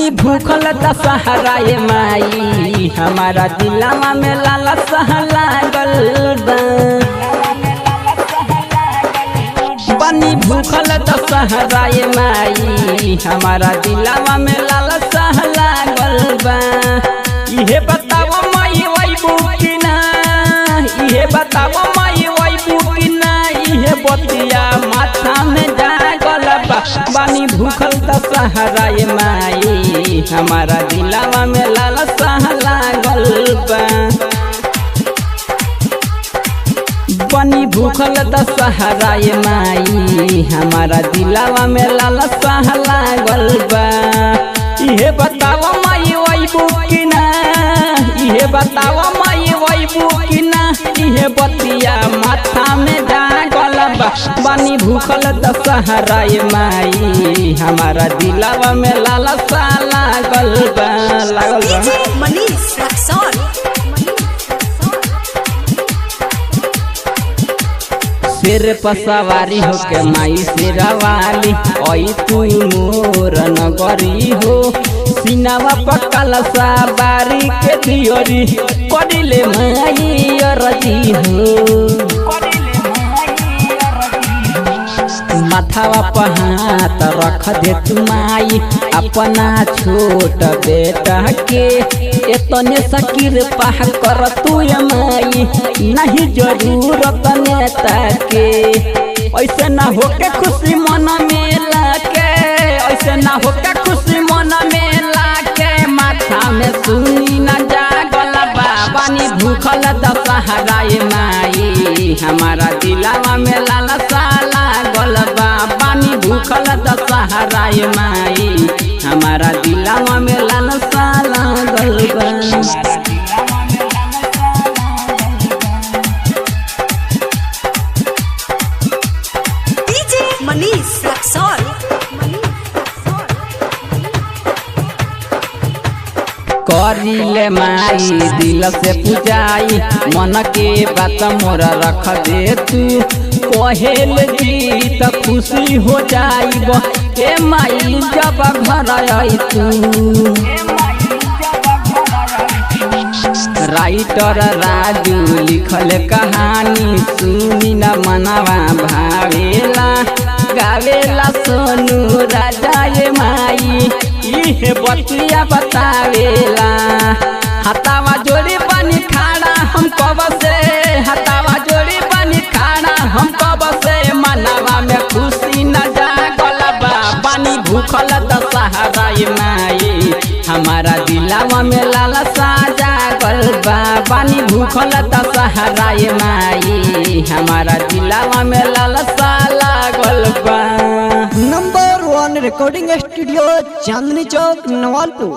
बनी भूखल दशहरा ये माई हमारा दिलवा में लालसा लागल बा। बनी भूखल दशहरा ये माई हमारा दिलवा में लालसा लागल बा। इहे बताओ माई वैबू कि ना, इहे बताओ माई वैबू कि ना, इहे बतिया माथा में जागल बा। बनी भूखल दशहरा ये माई हमारा दिलवा में लालसा लागल बा। बनी भूखल दशहरा ये माई हमारा दिलवा में लालसा लागल बा। इहे बताओ माई वैबू कि ना, इहे बताओ माई वैबू कि ना, इहे बतिया माथा में जागल बा। बनी भूखल दशहरा ये माई हमारा दिलवा में लालसा लागल बा, लागल बा। सिर पर सवारी होके माई शेरावाली ओई तू मोर नगरी हो। सीनावा पर कलसा बारी के दियोरी करिले माई अरजी हो। माथावा पर हाथ रख दे तू माई अपना छोट बेटा के। एतने सकीर पाह कर तू माई नहीं जरूरत नेता के। ऐसे ना होके खुशी मन में लाके, ऐसे ना होके खुशी मन में लाके माथा में सुनी न जागल बा। बनी भूखल दशहरा ये माई हमारा दिलवा में लालसा लागल बा। बनी भूखल दशहरा ये माई हमारा दिलवा में लालसा लागल बा। करिले माई दिल से पूजाई मन के बात मोरा रख दे तू। कहेल जी त खुशी हो जाइब ए माई जब घर आई तू। राइटर राजू लिखल कहानी सुनी न मनवा भावेला। गावेला सोनू राजा ये माई इहे बतिया बतावेला। हतावा जोड़ी बनी खाना हम कब से, हतावा जोड़ी बनी खाना हम कब से मनवा में खुशी न जागल बा। बनी भूखल दशहरा ये माई हमारा दिलवा में लालसा जागल बा। बनी भूखल दशहरा ये माई हमारा दिलवा में लालसा लागल बा। Number 1 recording studio Chandni Chowk नवालपुर।